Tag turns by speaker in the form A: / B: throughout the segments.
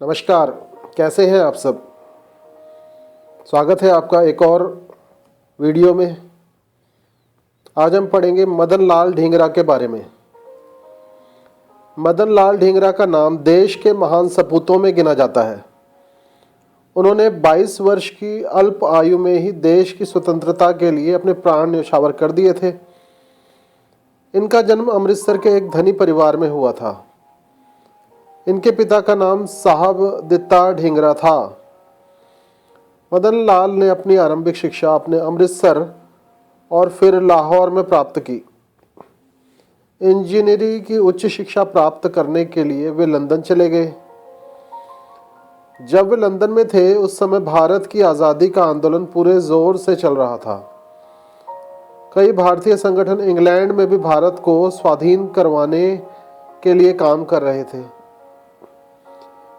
A: नमस्कार, कैसे हैं आप सब। स्वागत है आपका एक और वीडियो में। आज हम पढ़ेंगे मदन लाल ढींगरा के बारे में। मदन लाल ढींगरा का नाम देश के महान सपूतों में गिना जाता है। उन्होंने 22 वर्ष की अल्प आयु में ही देश की स्वतंत्रता के लिए अपने प्राण न्यौछावर कर दिए थे। इनका जन्म अमृतसर के एक धनी परिवार में हुआ था। इनके पिता का नाम साहब दित्ता ढींगरा था। मदन लाल ने अपनी आरंभिक शिक्षा अपने अमृतसर और फिर लाहौर में प्राप्त की। इंजीनियरिंग की उच्च शिक्षा प्राप्त करने के लिए वे लंदन चले गए। जब वे लंदन में थे उस समय भारत की आज़ादी का आंदोलन पूरे जोर से चल रहा था। कई भारतीय संगठन इंग्लैंड में भी भारत को स्वाधीन करवाने के लिए काम कर रहे थे।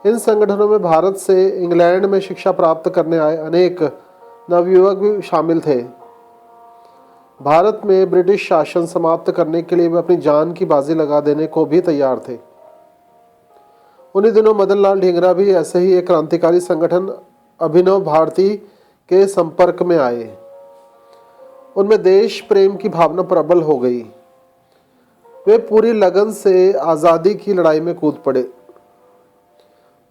A: इन संगठनों में भारत से इंग्लैंड में शिक्षा प्राप्त करने आए अनेक नवयुवक भी शामिल थे। भारत में ब्रिटिश शासन समाप्त करने के लिए वे अपनी जान की बाजी लगा देने को भी तैयार थे। उन्हीं दिनों मदन लाल ढींगरा भी ऐसे ही एक क्रांतिकारी संगठन अभिनव भारती के संपर्क में आए। उनमें देश प्रेम की भावना प्रबल हो गई। वे पूरी लगन से आज़ादी की लड़ाई में कूद पड़े।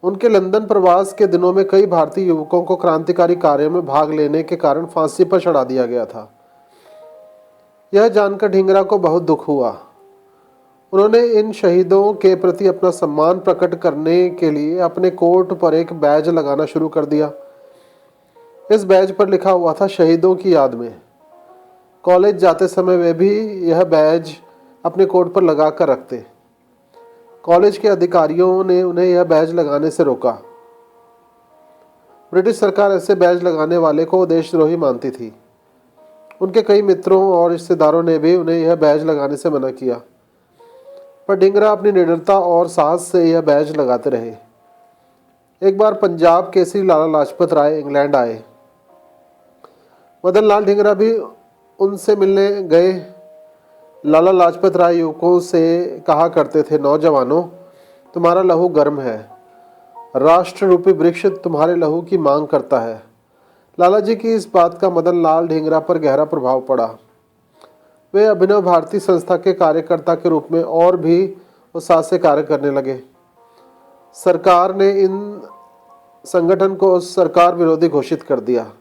A: उनके लंदन प्रवास के दिनों में कई भारतीय युवकों को क्रांतिकारी कार्यों में भाग लेने के कारण फांसी पर चढ़ा दिया गया था। यह जानकर ढींगरा को बहुत दुख हुआ। उन्होंने इन शहीदों के प्रति अपना सम्मान प्रकट करने के लिए अपने कोट पर एक बैज लगाना शुरू कर दिया। इस बैज पर लिखा हुआ था शहीदों की याद में। कॉलेज जाते समय वे भी यह बैज अपने कोट पर लगा कर रखते। कॉलेज के अधिकारियों ने उन्हें यह बैज लगाने से रोका। ब्रिटिश सरकार ऐसे बैज लगाने वाले को देशद्रोही मानती थी। उनके कई मित्रों और रिश्तेदारों ने भी उन्हें यह बैज लगाने से मना किया, पर ढींगरा अपनी निडरता और साहस से यह बैज लगाते रहे। एक बार पंजाब केसरी लाला लाजपत राय इंग्लैंड आए। मदन लाल ढींगरा भी उनसे मिलने गए। लाला लाजपत राय युवकों से कहा करते थे, नौजवानों, तुम्हारा लहू गर्म है, राष्ट्र रूपी वृक्ष तुम्हारे लहू की मांग करता है। लाला जी की इस बात का मदन लाल ढींगरा पर गहरा प्रभाव पड़ा। वे अभिनव भारती संस्था के कार्यकर्ता के रूप में और भी उत्साह से कार्य करने लगे। सरकार ने इन संगठन को सरकार विरोधी घोषित कर दिया।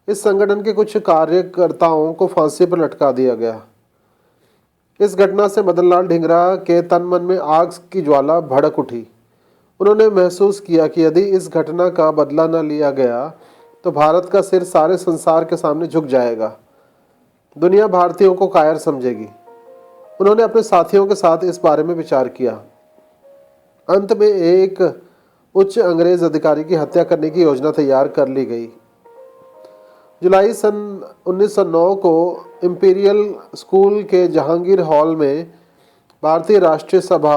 A: इस संगठन के कुछ कार्यकर्ताओं को फांसी पर लटका दिया गया। इस घटना से मदन लाल ढींगरा के तन मन में आग की ज्वाला भड़क उठी। उन्होंने महसूस किया कि यदि इस घटना का बदला न लिया गया तो भारत का सिर सारे संसार के सामने झुक जाएगा। दुनिया भारतीयों को कायर समझेगी। उन्होंने अपने साथियों के साथ इस बारे में विचार किया। अंत में एक उच्च अंग्रेज अधिकारी की हत्या करने की योजना तैयार कर ली गई। जुलाई सन 1909 को इंपीरियल स्कूल के जहांगीर हॉल में भारतीय राष्ट्रीय सभा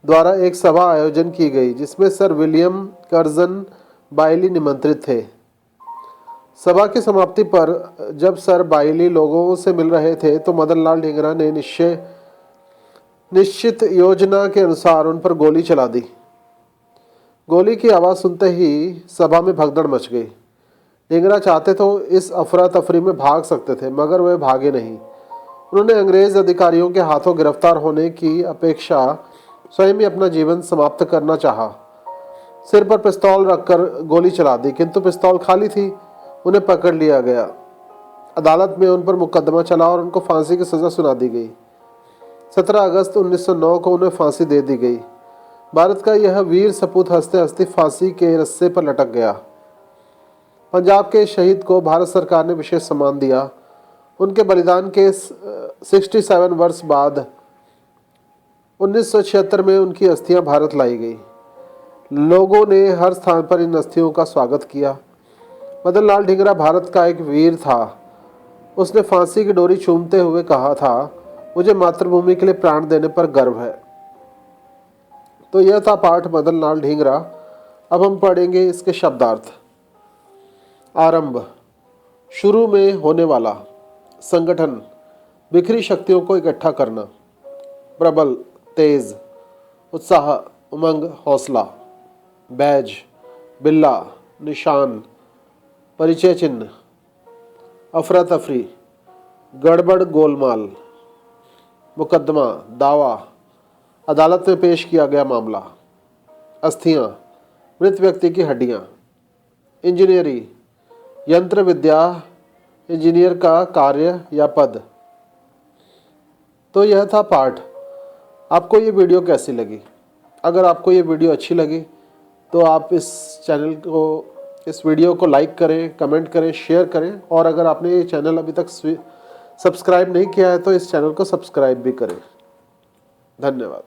A: द्वारा एक सभा आयोजन की गई, जिसमें सर विलियम कर्जन बाइली निमंत्रित थे। सभा की समाप्ति पर जब सर बाइली लोगों से मिल रहे थे तो मदन लाल ढींगरा ने निश्चित योजना के अनुसार उन पर गोली चला दी। गोली की आवाज़ सुनते ही सभा में भगदड़ मच गई। ढींगरा चाहते तो इस अफरा तफरी में भाग सकते थे, मगर वे भागे नहीं। उन्होंने अंग्रेज अधिकारियों के हाथों गिरफ्तार होने की अपेक्षा स्वयं ही अपना जीवन समाप्त करना चाहा। सिर पर पिस्तौल रखकर गोली चला दी, किंतु पिस्तौल खाली थी। उन्हें पकड़ लिया गया। अदालत में उन पर मुकदमा चला और उनको फांसी की सज़ा सुना दी गई। 17 अगस्त 1909 को उन्हें फांसी दे दी गई। भारत का यह वीर सपूत हंसते हंसते फांसी के रस्से पर लटक गया। पंजाब के शहीद को भारत सरकार ने विशेष सम्मान दिया। उनके बलिदान के 67 वर्ष बाद 1976 में उनकी अस्थियां भारत लाई गई। लोगों ने हर स्थान पर इन अस्थियों का स्वागत किया। मदन लाल ढींगरा भारत का एक वीर था। उसने फांसी की डोरी चूमते हुए कहा था, मुझे मातृभूमि के लिए प्राण देने पर गर्व है। तो यह था पाठ मदन लाल ढींगरा। अब हम पढ़ेंगे इसके शब्दार्थ। आरंभ। शुरू में होने वाला। संगठन, बिखरी शक्तियों को इकट्ठा करना। प्रबल, तेज, उत्साह, उमंग, हौसला। बैज, बिल्ला, निशान, परिचय चिन्ह, अफरा तफरी, गड़बड़ गोलमाल, मुकदमा, दावा, अदालत में पेश किया गया मामला, अस्थियां, मृत व्यक्ति की हड्डियां, इंजीनियरी, यंत्र विद्या, इंजीनियर का कार्य या पद। तो यह था पाठ। आपको ये वीडियो कैसी लगी? अगर आपको ये वीडियो अच्छी लगी तो आप इस वीडियो को लाइक करें, कमेंट करें, शेयर करें, और अगर आपने ये चैनल अभी तक सब्सक्राइब नहीं किया है तो इस चैनल को सब्सक्राइब भी करें। धन्यवाद।